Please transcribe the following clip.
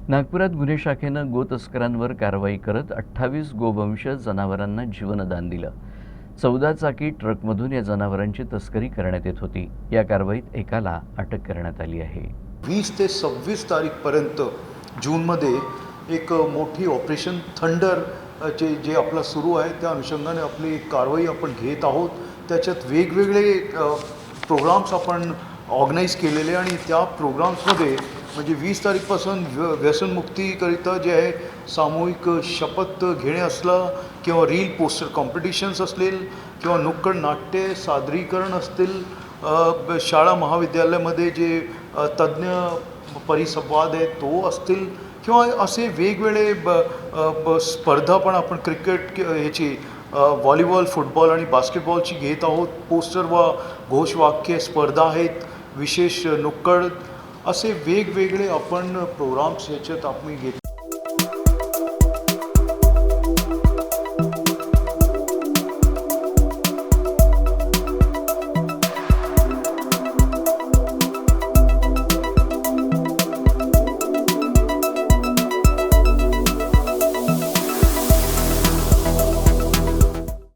नागपुरात गुन्हे शाखेनं गोतस्करांवर कारवाई करत 28 गोवंश जनावरांना जीवनदान दिलं। 14 चाकी ट्रकमधून या जनावरांची तस्करी करण्यात येत होती। या कारवाईत एकाला अटक करण्यात आली आहे। 20 ते 26 तारीखपर्यंत जूनमध्ये एक मोठी ऑपरेशन थंडर जे आपला सुरू आहे त्या अनुषंगाने आपली कारवाई आपण घेत आहोत। त्याच्यात वेगवेगळे प्रोग्राम्स आपण ऑर्गनाईज केलेले आणि त्या प्रोग्राम्समध्ये म्हणजे 20 तारीखपासून व्यसनमुक्तीकरिता जे आहे सामूहिक शपथ घेणे असलं किंवा रील पोस्टर कॉम्पिटिशन्स असतील किंवा नुक्कड नाट्य सादरीकरण असतील, शाळा महाविद्यालयामध्ये जे तज्ज्ञ परिसंवाद आहे तो असतील किंवा असे वेगवेगळे स्पर्धा पण आपण क्रिकेट ह्याची व्हॉलीबॉल फुटबॉल आणि बास्केटबॉलची घेत आहोत। पोस्टर व घोषवाक्य स्पर्धा आहेत, विशेष नुक्कड असे वेगवेगळे आपण प्रोग्राम्स ह्याच्यात आपण घेत